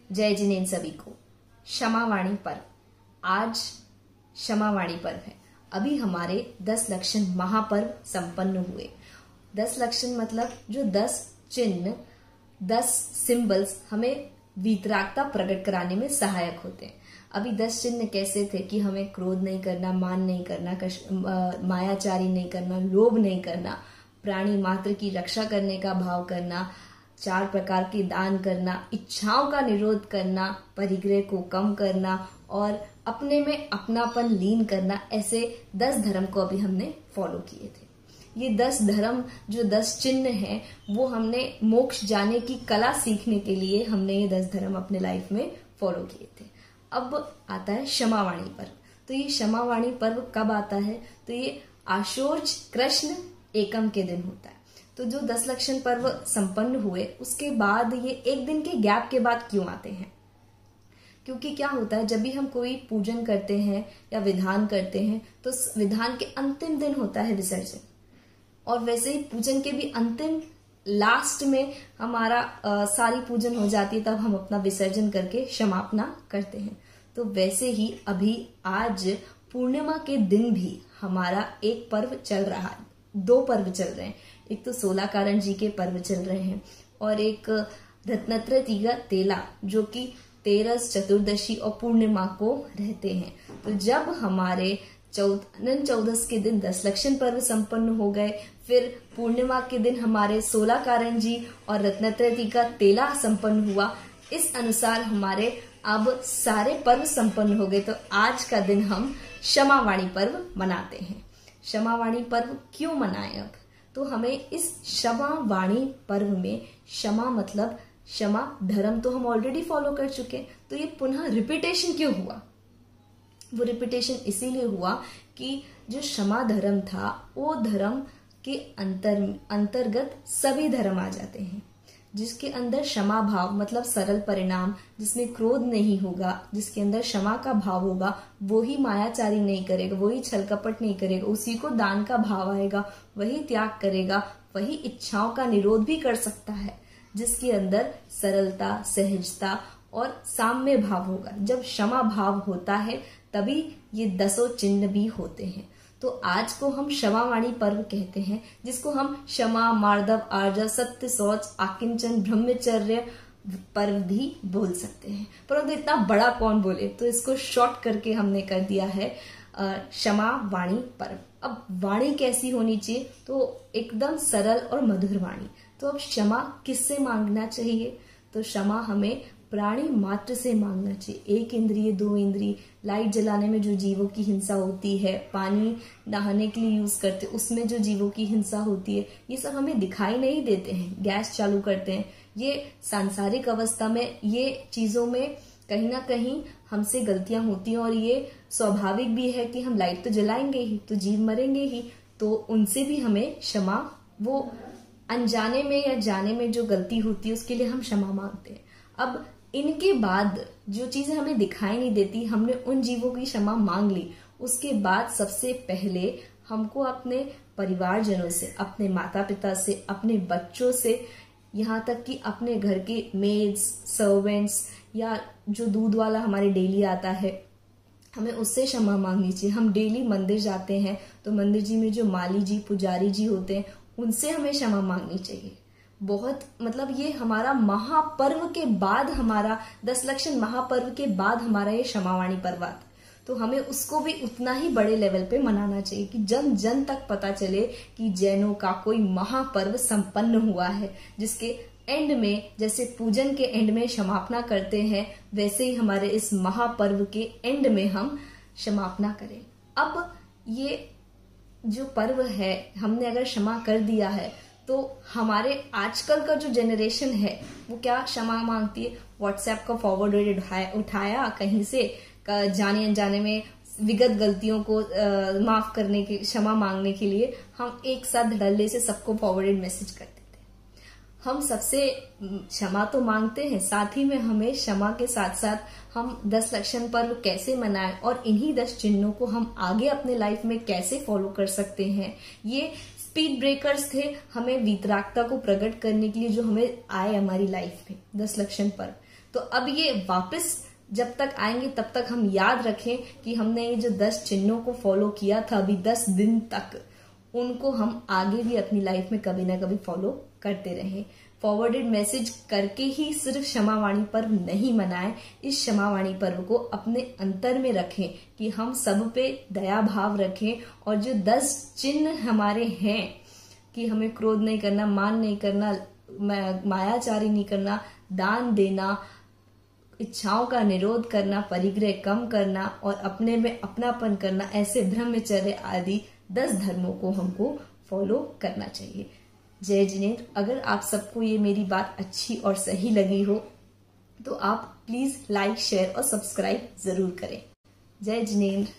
जय जिनेन सभी को। क्षमावाणी पर्व, आज क्षमावाणी पर्व है। अभी हमारे 10 लक्षण महापर्व संपन्न हुए। 10 लक्षण मतलब जो 10 चिन्ह, 10 सिंबल्स हमें वीतरागता प्रकट कराने में सहायक होते हैं। अभी 10 चिन्ह कैसे थे कि हमें क्रोध नहीं करना, मान नहीं करना, मायाचारी नहीं करना, लोभ नहीं करना, प्राणी मात्र की रक्षा करने का भाव करना, 4 प्रकार के दान करना, इच्छाओं का निरोध करना, परिग्रह को कम करना और अपने में अपनापन लीन करना। ऐसे 10 धर्म को अभी हमने फॉलो किए थे। ये 10 धर्म, जो 10 चिन्ह हैं, वो हमने मोक्ष जाने की कला सीखने के लिए हमने ये 10 धर्म अपने लाइफ में फॉलो किए थे। अब आता है क्षमावाणी पर्व। तो ये क्षमावाणी पर्व कब आता है? तो ये आशोर्ज कृष्ण एकम के दिन होता है। तो जो 10 लक्षण पर्व संपन्न हुए उसके बाद ये एक दिन के गैप के बाद क्यों आते हैं? क्योंकि क्या होता है, जब भी हम कोई पूजन करते हैं या विधान करते हैं तो विधान के अंतिम दिन होता है विसर्जन, और वैसे ही पूजन के भी अंतिम लास्ट में हमारा सारी पूजन हो जाती है, तब हम अपना विसर्जन करके क्षमापना करते हैं। तो वैसे ही अभी आज पूर्णिमा के दिन भी हमारा एक पर्व चल रहा है, 2 पर्व चल रहे हैं। एक तो 16 कारण जी के पर्व चल रहे हैं और एक रत्नत्रय तेला, जो कि तेरस, चतुर्दशी और पूर्णिमा को रहते हैं। तो जब हमारे अनंत चौदस के दिन 10 लक्षण पर्व संपन्न हो गए, फिर पूर्णिमा के दिन हमारे 16 कारण जी और रत्नत्रय तेला संपन्न हुआ, इस अनुसार हमारे अब सारे पर्व संपन्न हो गए। तो आज का दिन हम क्षमावाणी पर्व मनाते हैं। क्षमावाणी पर्व क्यों मनाएं? अब तो हमें इस क्षमावाणी पर्व में, क्षमा मतलब क्षमा धर्म तो हम ऑलरेडी फॉलो कर चुके, तो ये पुनः रिपीटेशन क्यों हुआ? वो रिपीटेशन इसीलिए हुआ कि जो क्षमा धर्म था वो धर्म के अंतर्गत सभी धर्म आ जाते हैं, जिसके अंदर क्षमा भाव मतलब सरल परिणाम, जिसमें क्रोध नहीं होगा, जिसके अंदर क्षमा का भाव होगा, वो ही मायाचारी नहीं करेगा, वही छल कपट नहीं करेगा, उसी को दान का भाव आएगा, वही त्याग करेगा, वही इच्छाओं का निरोध भी कर सकता है, जिसके अंदर सरलता, सहजता और साम्य भाव होगा। जब क्षमा भाव होता है तभी ये 10 चिन्ह भी होते हैं। तो आज को हम क्षमावाणी पर्व कहते हैं, जिसको हम क्षमा, मार्दव, आर्जव, सत्य, शौच, आकिंचन, ब्रह्मचर्य पर्व भी बोल सकते हैं। परंतु इतना बड़ा कौन बोले, तो इसको शॉर्ट करके हमने कर दिया है क्षमावाणी पर्व। अब वाणी कैसी होनी चाहिए? तो एकदम सरल और मधुर वाणी। तो अब क्षमा किससे मांगना चाहिए? तो क्षमा हमें प्राणी मात्र से मांगना चाहिए। 1 इंद्रिय, 2 इंद्रिय, लाइट जलाने में जो जीवों की हिंसा होती है, पानी नहाने के लिए यूज करते उसमें जो जीवों की हिंसा होती है, ये सब हमें दिखाई नहीं देते हैं। गैस चालू करते हैं, ये सांसारिक अवस्था में ये चीजों में कहीं ना कहीं हमसे गलतियां होती हैं, और ये स्वाभाविक भी है कि हम लाइट तो जलाएंगे ही तो जीव मरेंगे ही, तो उनसे भी हमें क्षमा, वो अनजाने में या जाने में जो गलती होती है उसके लिए हम क्षमा मांगते हैं। अब इनके बाद जो चीजें हमें दिखाई नहीं देती, हमने उन जीवों की क्षमा मांग ली। उसके बाद सबसे पहले हमको अपने परिवारजनों से, अपने माता पिता से, अपने बच्चों से, यहाँ तक कि अपने घर के मेड्स, सर्वेंट्स या जो दूध वाला हमारे डेली आता है, हमें उससे क्षमा मांगनी चाहिए। हम डेली मंदिर जाते हैं तो मंदिर जी में जो माली जी, पुजारी जी होते हैं, उनसे हमें क्षमा मांगनी चाहिए। बहुत मतलब ये हमारा महापर्व के बाद, हमारा 10 लक्षण महापर्व के बाद हमारा ये क्षमावाणी पर्व आता, तो हमें उसको भी उतना ही बड़े लेवल पे मनाना चाहिए कि जन जन तक पता चले कि जैनों का कोई महापर्व संपन्न हुआ है, जिसके एंड में, जैसे पूजन के एंड में क्षमापना करते हैं, वैसे ही हमारे इस महापर्व के एंड में हम क्षमापना करें। अब ये जो पर्व है, हमने अगर क्षमा कर दिया है तो हमारे आजकल का जो जनरेशन है वो क्या क्षमा मांगती है? व्हाट्सएप का फॉरवर्ड उठाया कहीं से, जाने अनजाने में विगत गलतियों को माफ करने के, क्षमा मांगने के लिए हम एक साथ धड़ल्ले से सबको फॉरवर्डेड मैसेज कर देते हैं। हम सबसे क्षमा तो मांगते हैं, साथ ही में हमें क्षमा के साथ साथ हम 10 लक्षण पर्व कैसे मनाएं और इन्हीं 10 चिन्हों को हम आगे अपने लाइफ में कैसे फॉलो कर सकते हैं, ये स्पीड ब्रेकर्स थे हमें वीतरागता को प्रकट करने के लिए, जो हमें आए हमारी लाइफ में 10 लक्षण पर्व। तो अब ये वापस जब तक आएंगे तब तक हम याद रखें कि हमने ये जो 10 चिन्हों को फॉलो किया था अभी 10 दिन तक, उनको हम आगे भी अपनी लाइफ में कभी ना कभी फॉलो करते रहें। फॉरवर्डेड मैसेज करके ही सिर्फ क्षमावाणी पर्व नहीं मनाएं, इस क्षमावाणी पर्व को अपने अंतर में रखें कि हम सब पे दया भाव रखें और जो 10 चिन्ह हमारे हैं कि हमें क्रोध नहीं करना, मान नहीं करना, मायाचारी नहीं करना, दान देना, इच्छाओं का निरोध करना, परिग्रह कम करना और अपने में अपनापन करना, ऐसे ब्रह्मचर्य आदि 10 धर्मों को हमको फॉलो करना चाहिए। जय जिनेंद्र। अगर आप सबको ये मेरी बात अच्छी और सही लगी हो तो आप प्लीज लाइक, शेयर और सब्सक्राइब जरूर करें। जय जिनेंद्र।